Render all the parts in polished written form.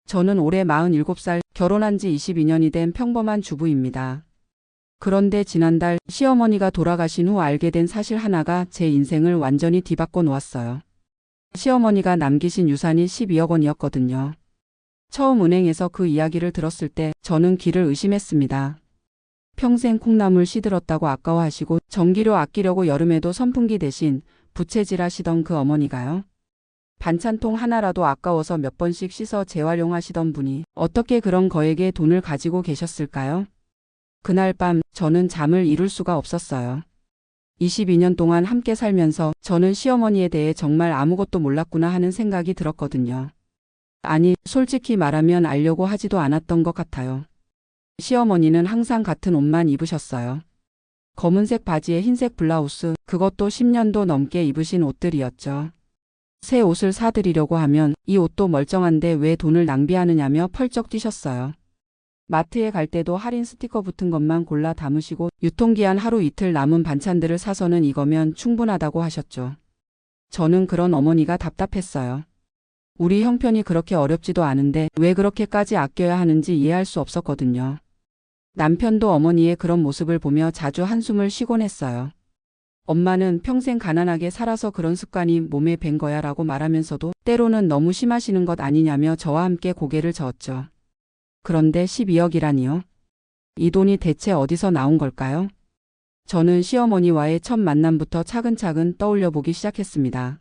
저는 올해 47살, 결혼한 지 22년이 된 평범한 주부입니다. 그런데 지난달 시어머니가 돌아가신 후 알게 된 사실 하나가 제 인생을 완전히 뒤바꿔 놓았어요. 시어머니가 남기신 유산이 12억 원이었거든요. 처음 은행에서 그 이야기를 들었을 때 저는 귀를 의심했습니다. 평생 콩나물 시들었다고 아까워하시고 전기료 아끼려고 여름에도 선풍기 대신 부채질하시던 그 어머니가요. 반찬통 하나라도 아까워서 몇 번씩 씻어 재활용하시던 분이 어떻게 그런 거액의 돈을 가지고 계셨을까요? 그날 밤 저는 잠을 이룰 수가 없었어요. 22년 동안 함께 살면서 저는 시어머니에 대해 정말 아무것도 몰랐구나 하는 생각이 들었거든요. 아니, 솔직히 말하면 알려고 하지도 않았던 것 같아요. 시어머니는 항상 같은 옷만 입으셨어요. 검은색 바지에 흰색 블라우스, 그것도 10년도 넘게 입으신 옷들이었죠. 새 옷을 사드리려고 하면 이 옷도 멀쩡한데 왜 돈을 낭비하느냐며 펄쩍 뛰셨어요. 마트에 갈 때도 할인 스티커 붙은 것만 골라 담으시고 유통기한 하루 이틀 남은 반찬들을 사서는 이거면 충분하다고 하셨죠. 저는 그런 어머니가 답답했어요. 우리 형편이 그렇게 어렵지도 않은데 왜 그렇게까지 아껴야 하는지 이해할 수 없었거든요. 남편도 어머니의 그런 모습을 보며 자주 한숨을 쉬곤 했어요. 엄마는 평생 가난하게 살아서 그런 습관이 몸에 밴 거야 라고 말하면서도 때로는 너무 심하시는 것 아니냐며 저와 함께 고개를 저었죠. 그런데 12억이라니요? 이 돈이 대체 어디서 나온 걸까요? 저는 시어머니와의 첫 만남부터 차근차근 떠올려 보기 시작했습니다.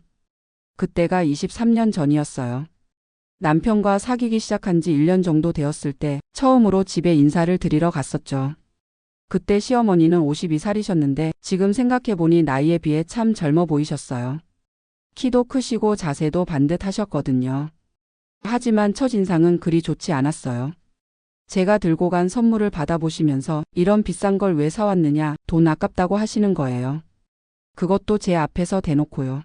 그때가 23년 전이었어요. 남편과 사귀기 시작한 지 1년 정도 되었을 때 처음으로 집에 인사를 드리러 갔었죠. 그때 시어머니는 52살이셨는데 지금 생각해보니 나이에 비해 참 젊어 보이셨어요. 키도 크시고 자세도 반듯하셨거든요. 하지만 첫인상은 그리 좋지 않았어요. 제가 들고 간 선물을 받아보시면서 이런 비싼 걸 왜 사왔느냐, 돈 아깝다고 하시는 거예요. 그것도 제 앞에서 대놓고요.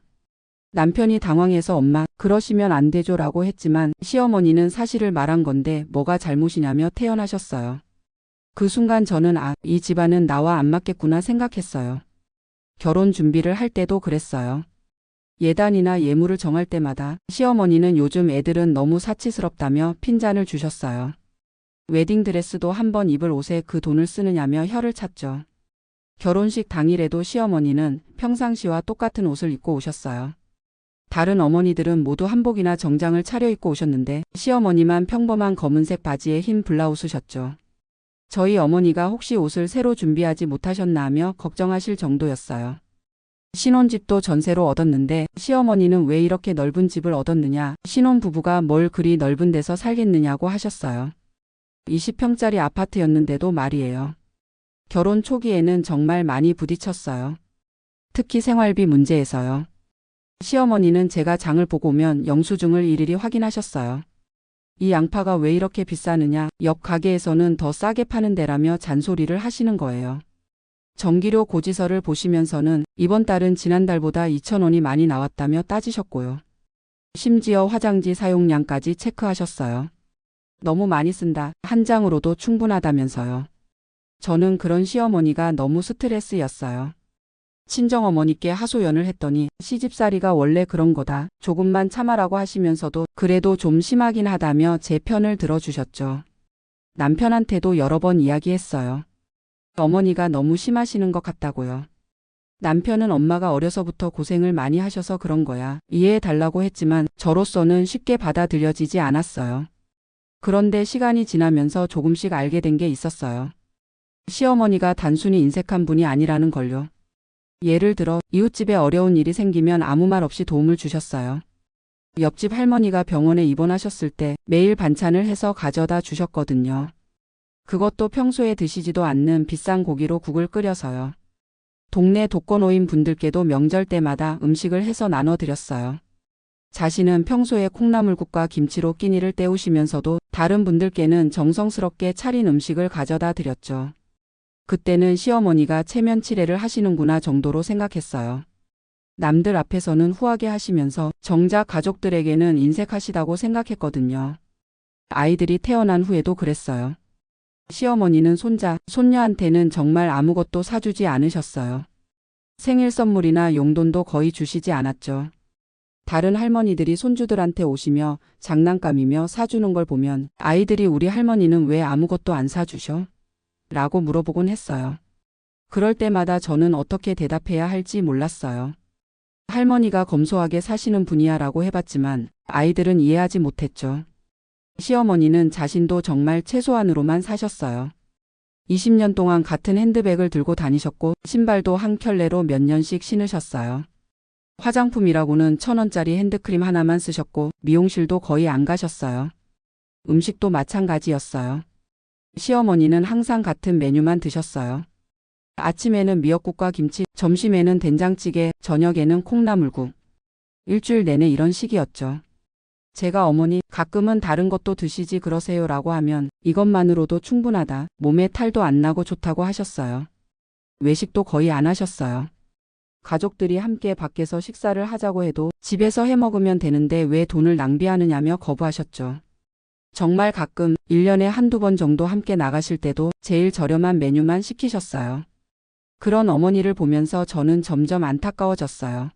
남편이 당황해서 엄마, 그러시면 안 되죠 라고 했지만 시어머니는 사실을 말한 건데 뭐가 잘못이냐며 태연하셨어요. 그 순간 저는 이 집안은 나와 안 맞겠구나 생각했어요. 결혼 준비를 할 때도 그랬어요. 예단이나 예물을 정할 때마다 시어머니는 요즘 애들은 너무 사치스럽다며 핀잔을 주셨어요. 웨딩드레스도 한번 입을 옷에 그 돈을 쓰느냐며 혀를 찼죠. 결혼식 당일에도 시어머니는 평상시와 똑같은 옷을 입고 오셨어요. 다른 어머니들은 모두 한복이나 정장을 차려입고 오셨는데 시어머니만 평범한 검은색 바지에 흰 블라우스셨죠. 저희 어머니가 혹시 옷을 새로 준비하지 못하셨나 하며 걱정하실 정도였어요. 신혼집도 전세로 얻었는데 시어머니는 왜 이렇게 넓은 집을 얻었느냐, 신혼부부가 뭘 그리 넓은 데서 살겠느냐고 하셨어요. 20평짜리 아파트였는데도 말이에요. 결혼 초기에는 정말 많이 부딪혔어요. 특히 생활비 문제에서요. 시어머니는 제가 장을 보고 오면 영수증을 일일이 확인하셨어요. 이 양파가 왜 이렇게 비싸느냐, 옆 가게에서는 더 싸게 파는 데라며 잔소리를 하시는 거예요. 전기료 고지서를 보시면서는 이번 달은 지난달보다 2,000원이 많이 나왔다며 따지셨고요. 심지어 화장지 사용량까지 체크하셨어요. 너무 많이 쓴다, 한 장으로도 충분하다면서요. 저는 그런 시어머니가 너무 스트레스였어요. 친정어머니께 하소연을 했더니 시집살이가 원래 그런 거다, 조금만 참아라고 하시면서도 그래도 좀 심하긴 하다며 제 편을 들어주셨죠. 남편한테도 여러 번 이야기했어요. 어머니가 너무 심하시는 것 같다고요. 남편은 엄마가 어려서부터 고생을 많이 하셔서 그런 거야, 이해해달라고 했지만 저로서는 쉽게 받아들여지지 않았어요. 그런데 시간이 지나면서 조금씩 알게 된 게 있었어요. 시어머니가 단순히 인색한 분이 아니라는 걸요. 예를 들어 이웃집에 어려운 일이 생기면 아무 말 없이 도움을 주셨어요. 옆집 할머니가 병원에 입원하셨을 때 매일 반찬을 해서 가져다 주셨거든요. 그것도 평소에 드시지도 않는 비싼 고기로 국을 끓여서요. 동네 독거노인 분들께도 명절 때마다 음식을 해서 나눠드렸어요. 자신은 평소에 콩나물국과 김치로 끼니를 때우시면서도 다른 분들께는 정성스럽게 차린 음식을 가져다 드렸죠. 그때는 시어머니가 체면 치레를 하시는구나 정도로 생각했어요. 남들 앞에서는 후하게 하시면서 정작 가족들에게는 인색하시다고 생각했거든요. 아이들이 태어난 후에도 그랬어요. 시어머니는 손자, 손녀한테는 정말 아무것도 사주지 않으셨어요. 생일 선물이나 용돈도 거의 주시지 않았죠. 다른 할머니들이 손주들한테 오시며 장난감이며 사주는 걸 보면 아이들이 우리 할머니는 왜 아무것도 안 사주셔? 라고 물어보곤 했어요. 그럴 때마다 저는 어떻게 대답해야 할지 몰랐어요. 할머니가 검소하게 사시는 분이야 라고 해봤지만 아이들은 이해하지 못했죠. 시어머니는 자신도 정말 최소한으로만 사셨어요. 20년 동안 같은 핸드백을 들고 다니셨고 신발도 한 켤레로 몇 년씩 신으셨어요. 화장품이라고는 1,000원짜리 핸드크림 하나만 쓰셨고 미용실도 거의 안 가셨어요. 음식도 마찬가지였어요. 시어머니는 항상 같은 메뉴만 드셨어요. 아침에는 미역국과 김치, 점심에는 된장찌개, 저녁에는 콩나물국. 일주일 내내 이런 식이었죠. 제가 어머니 가끔은 다른 것도 드시지 그러세요 라고 하면 이것만으로도 충분하다. 몸에 탈도 안 나고 좋다고 하셨어요. 외식도 거의 안 하셨어요. 가족들이 함께 밖에서 식사를 하자고 해도 집에서 해 먹으면 되는데 왜 돈을 낭비하느냐며 거부하셨죠. 정말 가끔 1년에 한두 번 정도 함께 나가실 때도 제일 저렴한 메뉴만 시키셨어요. 그런 어머니를 보면서 저는 점점 안타까워졌어요.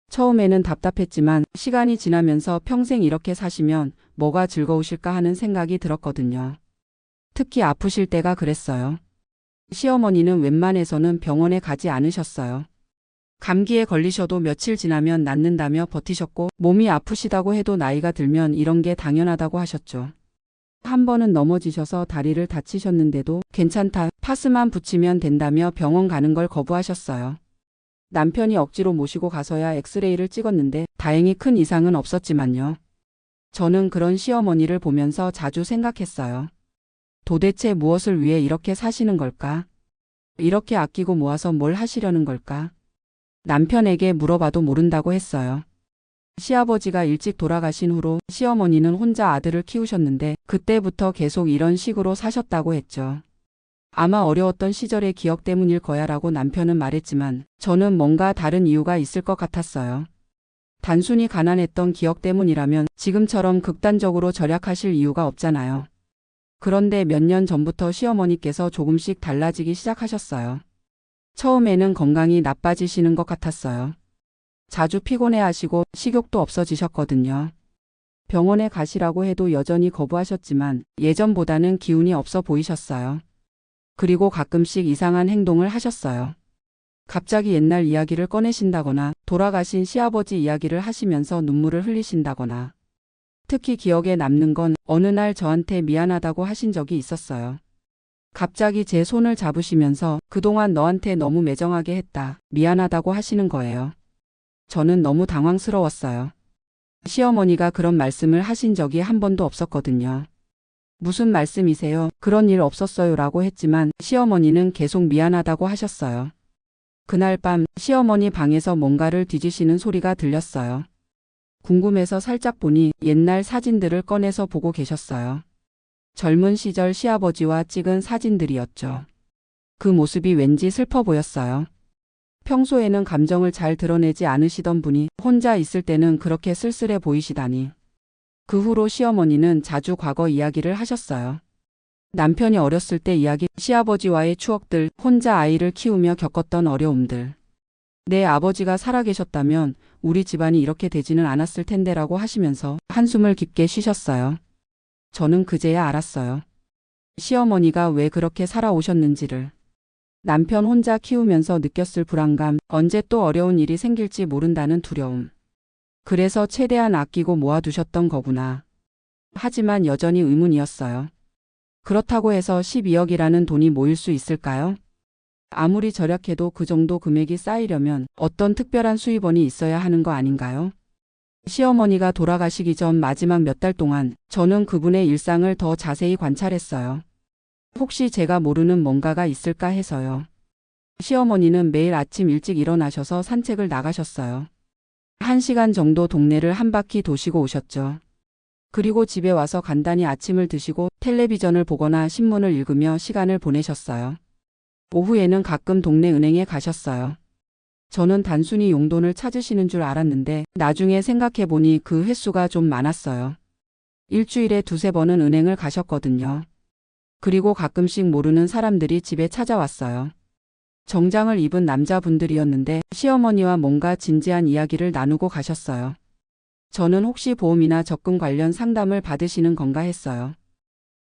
처음에는 답답했지만 시간이 지나면서 평생 이렇게 사시면 뭐가 즐거우실까 하는 생각이 들었거든요. 특히 아프실 때가 그랬어요. 시어머니는 웬만해서는 병원에 가지 않으셨어요. 감기에 걸리셔도 며칠 지나면 낫는다며 버티셨고 몸이 아프시다고 해도 나이가 들면 이런 게 당연하다고 하셨죠. 한 번은 넘어지셔서 다리를 다치셨는데도 괜찮다, 파스만 붙이면 된다며 병원 가는 걸 거부하셨어요. 남편이 억지로 모시고 가서야 엑스레이를 찍었는데 다행히 큰 이상은 없었지만요. 저는 그런 시어머니를 보면서 자주 생각했어요. 도대체 무엇을 위해 이렇게 사시는 걸까? 이렇게 아끼고 모아서 뭘 하시려는 걸까? 남편에게 물어봐도 모른다고 했어요. 시아버지가 일찍 돌아가신 후로 시어머니는 혼자 아들을 키우셨는데 그때부터 계속 이런 식으로 사셨다고 했죠. 아마 어려웠던 시절의 기억 때문일 거야 라고 남편은 말했지만 저는 뭔가 다른 이유가 있을 것 같았어요. 단순히 가난했던 기억 때문이라면 지금처럼 극단적으로 절약하실 이유가 없잖아요. 그런데 몇 년 전부터 시어머니께서 조금씩 달라지기 시작하셨어요. 처음에는 건강이 나빠지시는 것 같았어요. 자주 피곤해하시고 식욕도 없어지셨거든요. 병원에 가시라고 해도 여전히 거부하셨지만 예전보다는 기운이 없어 보이셨어요. 그리고 가끔씩 이상한 행동을 하셨어요. 갑자기 옛날 이야기를 꺼내신다거나 돌아가신 시아버지 이야기를 하시면서 눈물을 흘리신다거나 특히 기억에 남는 건 어느 날 저한테 미안하다고 하신 적이 있었어요. 갑자기 제 손을 잡으시면서 그동안 너한테 너무 매정하게 했다. 미안하다고 하시는 거예요. 저는 너무 당황스러웠어요. 시어머니가 그런 말씀을 하신 적이 한 번도 없었거든요. 무슨 말씀이세요? 그런 일 없었어요 라고 했지만 시어머니는 계속 미안하다고 하셨어요. 그날 밤 시어머니 방에서 뭔가를 뒤지시는 소리가 들렸어요. 궁금해서 살짝 보니 옛날 사진들을 꺼내서 보고 계셨어요. 젊은 시절 시아버지와 찍은 사진들이었죠. 그 모습이 왠지 슬퍼 보였어요. 평소에는 감정을 잘 드러내지 않으시던 분이 혼자 있을 때는 그렇게 쓸쓸해 보이시다니. 그 후로 시어머니는 자주 과거 이야기를 하셨어요. 남편이 어렸을 때 이야기, 시아버지와의 추억들, 혼자 아이를 키우며 겪었던 어려움들. 내 아버지가 살아계셨다면 우리 집안이 이렇게 되지는 않았을 텐데라고 하시면서 한숨을 깊게 쉬셨어요. 저는 그제야 알았어요. 시어머니가 왜 그렇게 살아오셨는지를. 남편 혼자 키우면서 느꼈을 불안감, 언제 또 어려운 일이 생길지 모른다는 두려움. 그래서 최대한 아끼고 모아두셨던 거구나. 하지만 여전히 의문이었어요. 그렇다고 해서 12억이라는 돈이 모일 수 있을까요? 아무리 절약해도 그 정도 금액이 쌓이려면 어떤 특별한 수입원이 있어야 하는 거 아닌가요? 시어머니가 돌아가시기 전 마지막 몇 달 동안 저는 그분의 일상을 더 자세히 관찰했어요. 혹시 제가 모르는 뭔가가 있을까 해서요. 시어머니는 매일 아침 일찍 일어나셔서 산책을 나가셨어요. 1시간 정도 동네를 한 바퀴 도시고 오셨죠. 그리고 집에 와서 간단히 아침을 드시고 텔레비전을 보거나 신문을 읽으며 시간을 보내셨어요. 오후에는 가끔 동네 은행에 가셨어요. 저는 단순히 용돈을 찾으시는 줄 알았는데 나중에 생각해보니 그 횟수가 좀 많았어요. 일주일에 2~3번은 은행을 가셨거든요. 그리고 가끔씩 모르는 사람들이 집에 찾아왔어요. 정장을 입은 남자분들이었는데 시어머니와 뭔가 진지한 이야기를 나누고 가셨어요. 저는 혹시 보험이나 적금 관련 상담을 받으시는 건가 했어요.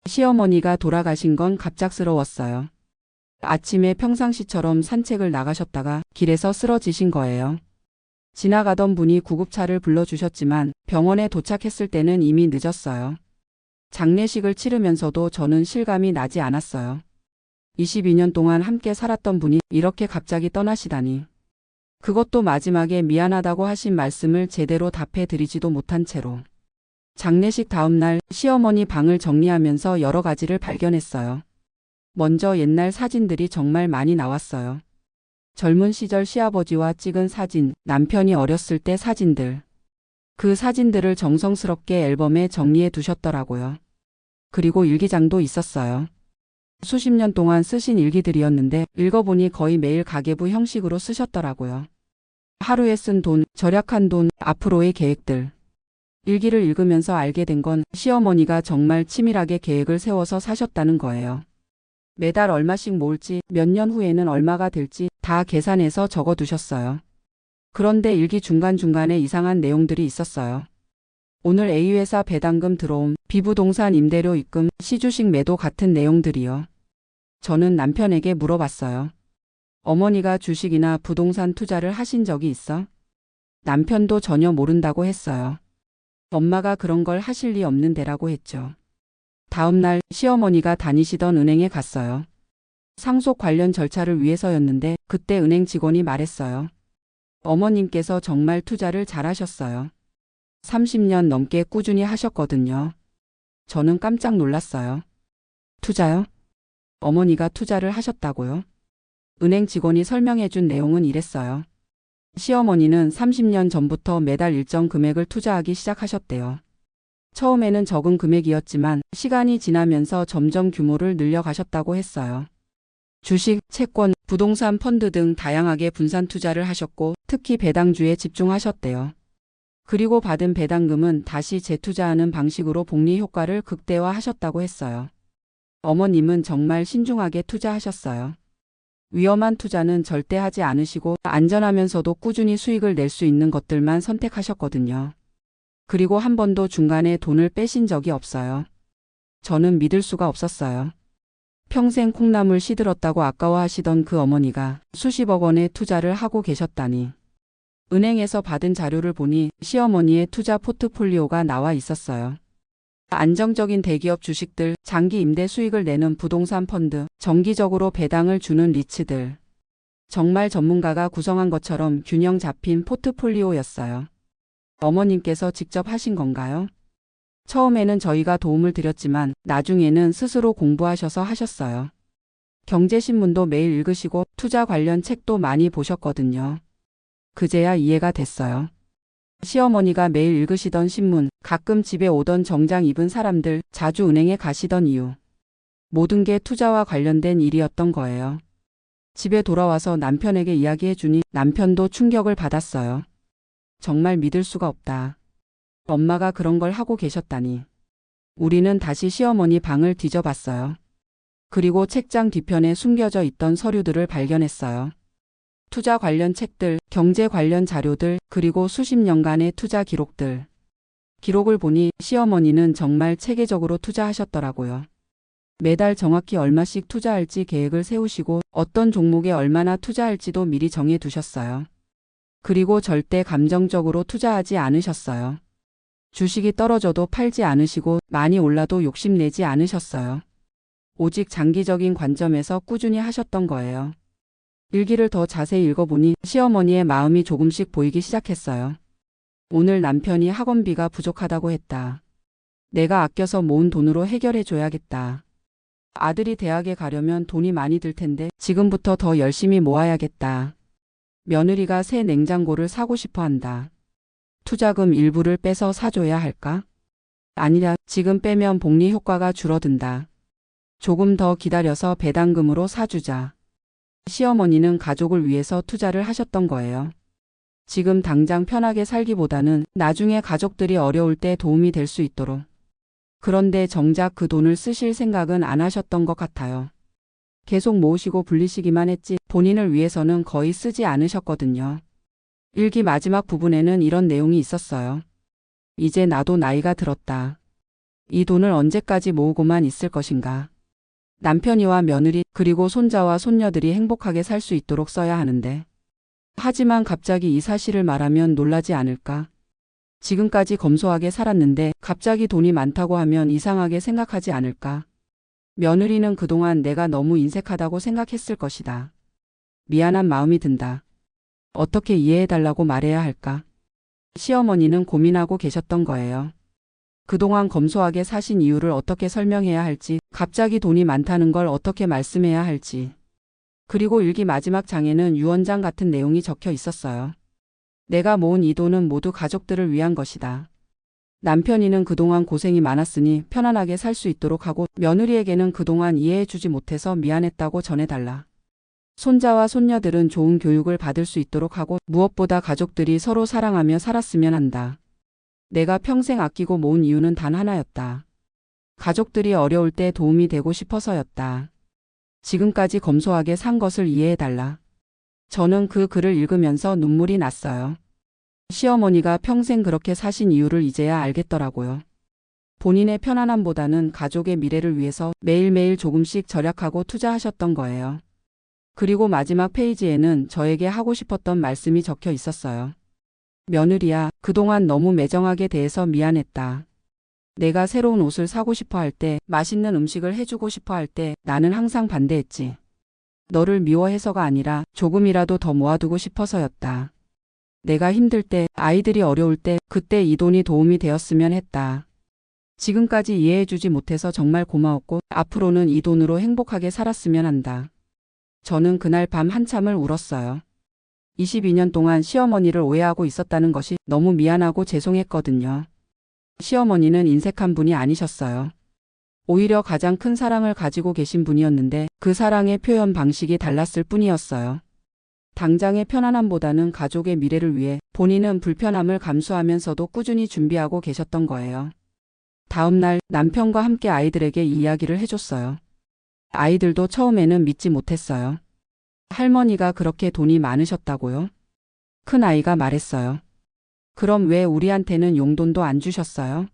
시어머니가 돌아가신 건 갑작스러웠어요. 아침에 평상시처럼 산책을 나가셨다가 길에서 쓰러지신 거예요. 지나가던 분이 구급차를 불러주셨지만 병원에 도착했을 때는 이미 늦었어요. 장례식을 치르면서도 저는 실감이 나지 않았어요. 22년 동안 함께 살았던 분이 이렇게 갑자기 떠나시다니. 그것도 마지막에 미안하다고 하신 말씀을 제대로 답해 드리지도 못한 채로. 장례식 다음 날 시어머니 방을 정리하면서 여러 가지를 발견했어요. 먼저 옛날 사진들이 정말 많이 나왔어요. 젊은 시절 시아버지와 찍은 사진, 남편이 어렸을 때 사진들. 그 사진들을 정성스럽게 앨범에 정리해 두셨더라고요. 그리고 일기장도 있었어요. 수십 년 동안 쓰신 일기들이었는데 읽어보니 거의 매일 가계부 형식으로 쓰셨더라고요. 하루에 쓴 돈, 절약한 돈, 앞으로의 계획들. 일기를 읽으면서 알게 된 건 시어머니가 정말 치밀하게 계획을 세워서 사셨다는 거예요. 매달 얼마씩 모을지, 몇 년 후에는 얼마가 될지 다 계산해서 적어두셨어요. 그런데 일기 중간중간에 이상한 내용들이 있었어요. 오늘 A회사 배당금 들어옴, B부동산 임대료 입금, C주식 매도 같은 내용들이요. 저는 남편에게 물어봤어요. 어머니가 주식이나 부동산 투자를 하신 적이 있어? 남편도 전혀 모른다고 했어요. 엄마가 그런 걸 하실 리 없는 데라고 했죠. 다음 날 시어머니가 다니시던 은행에 갔어요. 상속 관련 절차를 위해서였는데 그때 은행 직원이 말했어요. 어머님께서 정말 투자를 잘하셨어요. 30년 넘게 꾸준히 하셨거든요. 저는 깜짝 놀랐어요. 투자요? 어머니가 투자를 하셨다고요? 은행 직원이 설명해 준 내용은 이랬어요. 시어머니는 30년 전부터 매달 일정 금액을 투자하기 시작하셨대요. 처음에는 적은 금액이었지만 시간이 지나면서 점점 규모를 늘려가셨다고 했어요. 주식, 채권, 부동산 펀드 등 다양하게 분산 투자를 하셨고 특히 배당주에 집중하셨대요. 그리고 받은 배당금은 다시 재투자하는 방식으로 복리 효과를 극대화하셨다고 했어요. 어머님은 정말 신중하게 투자하셨어요. 위험한 투자는 절대 하지 않으시고 안전하면서도 꾸준히 수익을 낼 수 있는 것들만 선택하셨거든요. 그리고 한 번도 중간에 돈을 빼신 적이 없어요. 저는 믿을 수가 없었어요. 평생 콩나물 시들었다고 아까워하시던 그 어머니가 수십억 원의 투자를 하고 계셨다니. 은행에서 받은 자료를 보니 시어머니의 투자 포트폴리오가 나와 있었어요. 안정적인 대기업 주식들, 장기 임대 수익을 내는 부동산 펀드, 정기적으로 배당을 주는 리츠들. 정말 전문가가 구성한 것처럼 균형 잡힌 포트폴리오였어요. 어머님께서 직접 하신 건가요? 처음에는 저희가 도움을 드렸지만 나중에는 스스로 공부하셔서 하셨어요. 경제신문도 매일 읽으시고 투자 관련 책도 많이 보셨거든요. 그제야 이해가 됐어요. 시어머니가 매일 읽으시던 신문, 가끔 집에 오던 정장 입은 사람들, 자주 은행에 가시던 이유. 모든 게 투자와 관련된 일이었던 거예요. 집에 돌아와서 남편에게 이야기해주니 남편도 충격을 받았어요. 정말 믿을 수가 없다. 엄마가 그런 걸 하고 계셨다니. 우리는 다시 시어머니 방을 뒤져봤어요. 그리고 책장 뒤편에 숨겨져 있던 서류들을 발견했어요. 투자 관련 책들, 경제 관련 자료들, 그리고 수십 년간의 투자 기록들. 기록을 보니 시어머니는 정말 체계적으로 투자하셨더라고요. 매달 정확히 얼마씩 투자할지 계획을 세우시고 어떤 종목에 얼마나 투자할지도 미리 정해 두셨어요. 그리고 절대 감정적으로 투자하지 않으셨어요. 주식이 떨어져도 팔지 않으시고 많이 올라도 욕심내지 않으셨어요. 오직 장기적인 관점에서 꾸준히 하셨던 거예요. 일기를 더 자세히 읽어보니 시어머니의 마음이 조금씩 보이기 시작했어요. 오늘 남편이 학원비가 부족하다고 했다. 내가 아껴서 모은 돈으로 해결해줘야겠다. 아들이 대학에 가려면 돈이 많이 들 텐데 지금부터 더 열심히 모아야겠다. 며느리가 새 냉장고를 사고 싶어 한다. 투자금 일부를 빼서 사줘야 할까? 아니야, 지금 빼면 복리 효과가 줄어든다. 조금 더 기다려서 배당금으로 사주자. 시어머니는 가족을 위해서 투자를 하셨던 거예요. 지금 당장 편하게 살기보다는 나중에 가족들이 어려울 때 도움이 될 수 있도록. 그런데 정작 그 돈을 쓰실 생각은 안 하셨던 것 같아요. 계속 모으시고 불리시기만 했지 본인을 위해서는 거의 쓰지 않으셨거든요. 일기 마지막 부분에는 이런 내용이 있었어요. 이제 나도 나이가 들었다. 이 돈을 언제까지 모으고만 있을 것인가. 남편이와 며느리 그리고 손자와 손녀들이 행복하게 살 수 있도록 써야 하는데. 하지만 갑자기 이 사실을 말하면 놀라지 않을까? 지금까지 검소하게 살았는데 갑자기 돈이 많다고 하면 이상하게 생각하지 않을까? 며느리는 그동안 내가 너무 인색하다고 생각했을 것이다. 미안한 마음이 든다. 어떻게 이해해달라고 말해야 할까? 시어머니는 고민하고 계셨던 거예요. 그동안 검소하게 사신 이유를 어떻게 설명해야 할지, 갑자기 돈이 많다는 걸 어떻게 말씀해야 할지. 그리고 일기 마지막 장에는 유언장 같은 내용이 적혀 있었어요. 내가 모은 이 돈은 모두 가족들을 위한 것이다. 남편이는 그동안 고생이 많았으니 편안하게 살 수 있도록 하고 며느리에게는 그동안 이해해주지 못해서 미안했다고 전해달라. 손자와 손녀들은 좋은 교육을 받을 수 있도록 하고 무엇보다 가족들이 서로 사랑하며 살았으면 한다. 내가 평생 아끼고 모은 이유는 단 하나였다. 가족들이 어려울 때 도움이 되고 싶어서였다. 지금까지 검소하게 산 것을 이해해달라. 저는 그 글을 읽으면서 눈물이 났어요. 시어머니가 평생 그렇게 사신 이유를 이제야 알겠더라고요. 본인의 편안함보다는 가족의 미래를 위해서 매일매일 조금씩 절약하고 투자하셨던 거예요. 그리고 마지막 페이지에는 저에게 하고 싶었던 말씀이 적혀 있었어요. 며느리야, 그동안 너무 매정하게 대해서 미안했다. 내가 새로운 옷을 사고 싶어 할 때, 맛있는 음식을 해주고 싶어 할 때 나는 항상 반대했지. 너를 미워해서가 아니라 조금이라도 더 모아두고 싶어서였다. 내가 힘들 때, 아이들이 어려울 때, 그때 이 돈이 도움이 되었으면 했다. 지금까지 이해해주지 못해서 정말 고마웠고 앞으로는 이 돈으로 행복하게 살았으면 한다. 저는 그날 밤 한참을 울었어요. 22년 동안 시어머니를 오해하고 있었다는 것이 너무 미안하고 죄송했거든요. 시어머니는 인색한 분이 아니셨어요. 오히려 가장 큰 사랑을 가지고 계신 분이었는데 그 사랑의 표현 방식이 달랐을 뿐이었어요. 당장의 편안함보다는 가족의 미래를 위해 본인은 불편함을 감수하면서도 꾸준히 준비하고 계셨던 거예요. 다음 날 남편과 함께 아이들에게 이 이야기를 해줬어요. 아이들도 처음에는 믿지 못했어요. 할머니가 그렇게 돈이 많으셨다고요? 큰 아이가 말했어요. 그럼 왜 우리한테는 용돈도 안 주셨어요?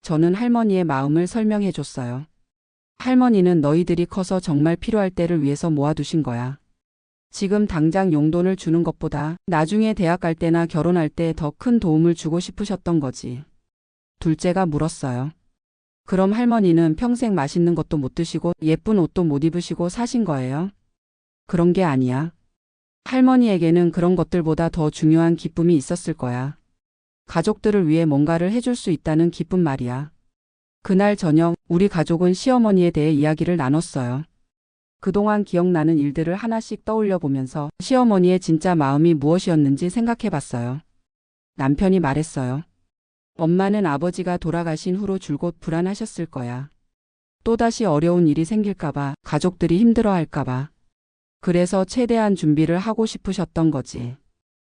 저는 할머니의 마음을 설명해 줬어요. 할머니는 너희들이 커서 정말 필요할 때를 위해서 모아두신 거야. 지금 당장 용돈을 주는 것보다 나중에 대학 갈 때나 결혼할 때 더 큰 도움을 주고 싶으셨던 거지. 둘째가 물었어요. 그럼 할머니는 평생 맛있는 것도 못 드시고 예쁜 옷도 못 입으시고 사신 거예요? 그런 게 아니야. 할머니에게는 그런 것들보다 더 중요한 기쁨이 있었을 거야. 가족들을 위해 뭔가를 해줄 수 있다는 기쁨 말이야. 그날 저녁 우리 가족은 시어머니에 대해 이야기를 나눴어요. 그동안 기억나는 일들을 하나씩 떠올려 보면서 시어머니의 진짜 마음이 무엇이었는지 생각해 봤어요. 남편이 말했어요. 엄마는 아버지가 돌아가신 후로 줄곧 불안하셨을 거야. 또다시 어려운 일이 생길까봐, 가족들이 힘들어할까봐. 그래서 최대한 준비를 하고 싶으셨던 거지.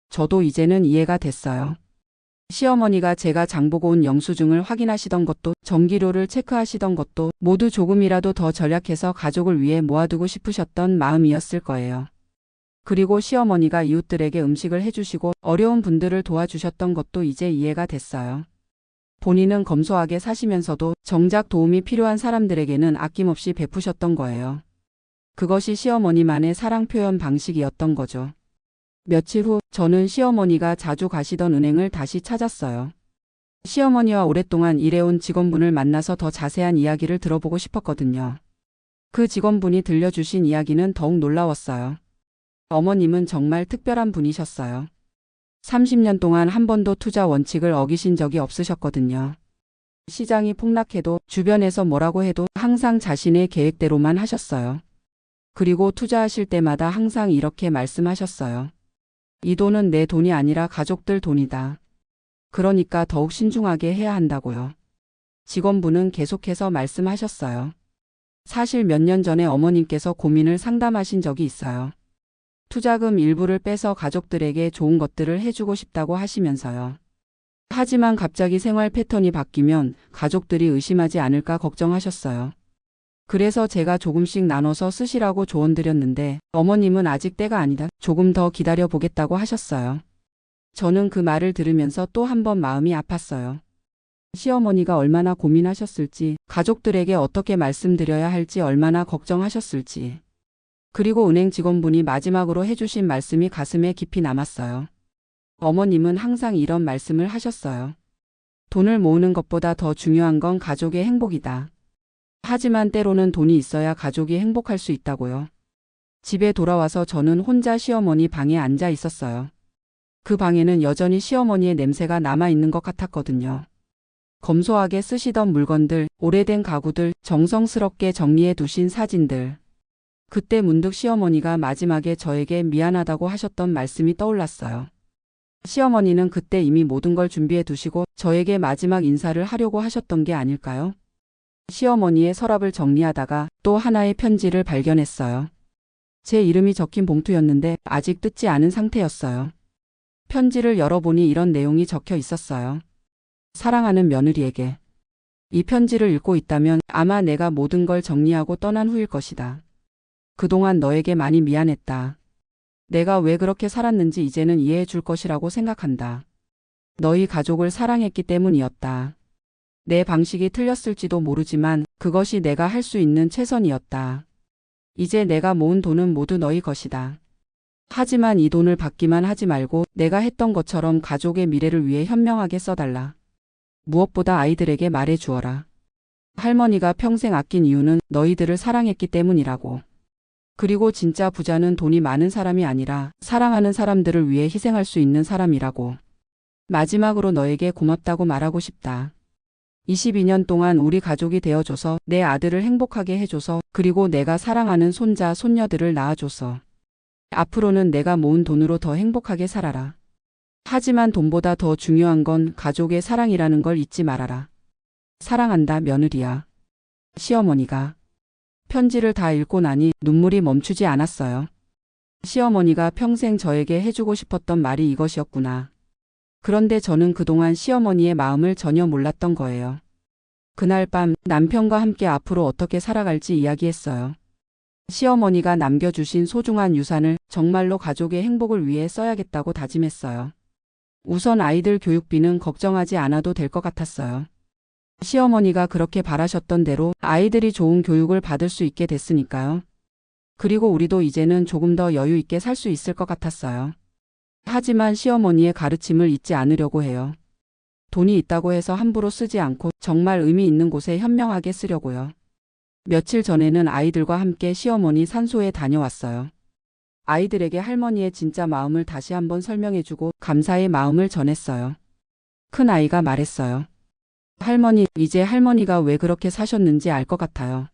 저도 이제는 이해가 됐어요. 시어머니가 제가 장보고 온 영수증을 확인하시던 것도 전기료를 체크하시던 것도 모두 조금이라도 더 절약해서 가족을 위해 모아두고 싶으셨던 마음이었을 거예요. 그리고 시어머니가 이웃들에게 음식을 해주시고 어려운 분들을 도와주셨던 것도 이제 이해가 됐어요. 본인은 검소하게 사시면서도 정작 도움이 필요한 사람들에게는 아낌없이 베푸셨던 거예요. 그것이 시어머니만의 사랑 표현 방식이었던 거죠. 며칠 후 저는 시어머니가 자주 가시던 은행을 다시 찾았어요. 시어머니와 오랫동안 일해온 직원분을 만나서 더 자세한 이야기를 들어보고 싶었거든요. 그 직원분이 들려주신 이야기는 더욱 놀라웠어요. 어머님은 정말 특별한 분이셨어요. 30년 동안 한 번도 투자 원칙을 어기신 적이 없으셨거든요. 시장이 폭락해도 주변에서 뭐라고 해도 항상 자신의 계획대로만 하셨어요. 그리고 투자하실 때마다 항상 이렇게 말씀하셨어요. 이 돈은 내 돈이 아니라 가족들 돈이다. 그러니까 더욱 신중하게 해야 한다고요. 직원분은 계속해서 말씀하셨어요. 사실 몇 년 전에 어머님께서 고민을 상담하신 적이 있어요. 투자금 일부를 빼서 가족들에게 좋은 것들을 해주고 싶다고 하시면서요. 하지만 갑자기 생활 패턴이 바뀌면 가족들이 의심하지 않을까 걱정하셨어요. 그래서 제가 조금씩 나눠서 쓰시라고 조언드렸는데 어머님은 아직 때가 아니다. 조금 더 기다려 보겠다고 하셨어요. 저는 그 말을 들으면서 또 한 번 마음이 아팠어요. 시어머니가 얼마나 고민하셨을지, 가족들에게 어떻게 말씀드려야 할지 얼마나 걱정하셨을지. 그리고 은행 직원분이 마지막으로 해주신 말씀이 가슴에 깊이 남았어요. 어머님은 항상 이런 말씀을 하셨어요. 돈을 모으는 것보다 더 중요한 건 가족의 행복이다. 하지만 때로는 돈이 있어야 가족이 행복할 수 있다고요. 집에 돌아와서 저는 혼자 시어머니 방에 앉아 있었어요. 그 방에는 여전히 시어머니의 냄새가 남아있는 것 같았거든요. 검소하게 쓰시던 물건들, 오래된 가구들, 정성스럽게 정리해 두신 사진들. 그때 문득 시어머니가 마지막에 저에게 미안하다고 하셨던 말씀이 떠올랐어요. 시어머니는 그때 이미 모든 걸 준비해 두시고 저에게 마지막 인사를 하려고 하셨던 게 아닐까요? 시어머니의 서랍을 정리하다가 또 하나의 편지를 발견했어요. 제 이름이 적힌 봉투였는데 아직 뜯지 않은 상태였어요. 편지를 열어보니 이런 내용이 적혀 있었어요. 사랑하는 며느리에게. 이 편지를 읽고 있다면 아마 내가 모든 걸 정리하고 떠난 후일 것이다. 그동안 너에게 많이 미안했다. 내가 왜 그렇게 살았는지 이제는 이해해 줄 것이라고 생각한다. 너희 가족을 사랑했기 때문이었다. 내 방식이 틀렸을지도 모르지만 그것이 내가 할 수 있는 최선이었다. 이제 내가 모은 돈은 모두 너희 것이다. 하지만 이 돈을 받기만 하지 말고 내가 했던 것처럼 가족의 미래를 위해 현명하게 써달라. 무엇보다 아이들에게 말해 주어라. 할머니가 평생 아낀 이유는 너희들을 사랑했기 때문이라고. 그리고 진짜 부자는 돈이 많은 사람이 아니라 사랑하는 사람들을 위해 희생할 수 있는 사람이라고. 마지막으로 너에게 고맙다고 말하고 싶다. 22년 동안 우리 가족이 되어줘서, 내 아들을 행복하게 해줘서, 그리고 내가 사랑하는 손자, 손녀들을 낳아줘서. 앞으로는 내가 모은 돈으로 더 행복하게 살아라. 하지만 돈보다 더 중요한 건 가족의 사랑이라는 걸 잊지 말아라. 사랑한다, 며느리야. 시어머니가. 편지를 다 읽고 나니 눈물이 멈추지 않았어요. 시어머니가 평생 저에게 해주고 싶었던 말이 이것이었구나. 그런데 저는 그동안 시어머니의 마음을 전혀 몰랐던 거예요. 그날 밤 남편과 함께 앞으로 어떻게 살아갈지 이야기했어요. 시어머니가 남겨주신 소중한 유산을 정말로 가족의 행복을 위해 써야겠다고 다짐했어요. 우선 아이들 교육비는 걱정하지 않아도 될 것 같았어요. 시어머니가 그렇게 바라셨던 대로 아이들이 좋은 교육을 받을 수 있게 됐으니까요. 그리고 우리도 이제는 조금 더 여유 있게 살 수 있을 것 같았어요. 하지만 시어머니의 가르침을 잊지 않으려고 해요. 돈이 있다고 해서 함부로 쓰지 않고 정말 의미 있는 곳에 현명하게 쓰려고요. 며칠 전에는 아이들과 함께 시어머니 산소에 다녀왔어요. 아이들에게 할머니의 진짜 마음을 다시 한번 설명해주고 감사의 마음을 전했어요. 큰 아이가 말했어요. 할머니, 이제 할머니가 왜 그렇게 사셨는지 알 것 같아요.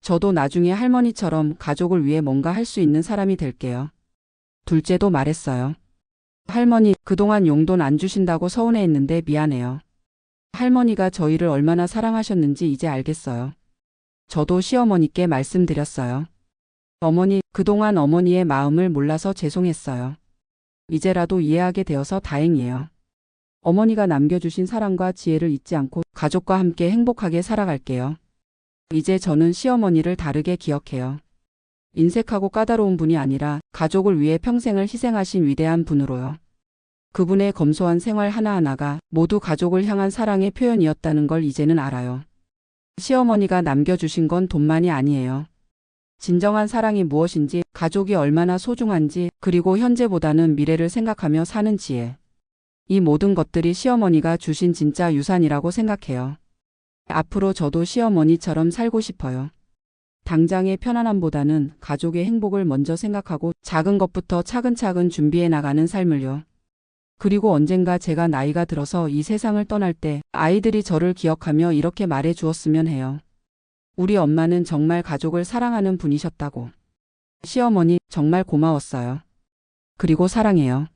저도 나중에 할머니처럼 가족을 위해 뭔가 할 수 있는 사람이 될게요. 둘째도 말했어요. 할머니, 그동안 용돈 안 주신다고 서운해했는데 미안해요. 할머니가 저희를 얼마나 사랑하셨는지 이제 알겠어요. 저도 시어머니께 말씀드렸어요. 어머니, 그동안 어머니의 마음을 몰라서 죄송했어요. 이제라도 이해하게 되어서 다행이에요. 어머니가 남겨주신 사랑과 지혜를 잊지 않고 가족과 함께 행복하게 살아갈게요. 이제 저는 시어머니를 다르게 기억해요. 인색하고 까다로운 분이 아니라 가족을 위해 평생을 희생하신 위대한 분으로요. 그분의 검소한 생활 하나하나가 모두 가족을 향한 사랑의 표현이었다는 걸 이제는 알아요. 시어머니가 남겨주신 건 돈만이 아니에요. 진정한 사랑이 무엇인지, 가족이 얼마나 소중한지, 그리고 현재보다는 미래를 생각하며 사는 지혜. 이 모든 것들이 시어머니가 주신 진짜 유산이라고 생각해요. 앞으로 저도 시어머니처럼 살고 싶어요. 당장의 편안함보다는 가족의 행복을 먼저 생각하고 작은 것부터 차근차근 준비해 나가는 삶을요. 그리고 언젠가 제가 나이가 들어서 이 세상을 떠날 때 아이들이 저를 기억하며 이렇게 말해 주었으면 해요. 우리 엄마는 정말 가족을 사랑하는 분이셨다고. 시어머니, 정말 고마웠어요. 그리고 사랑해요.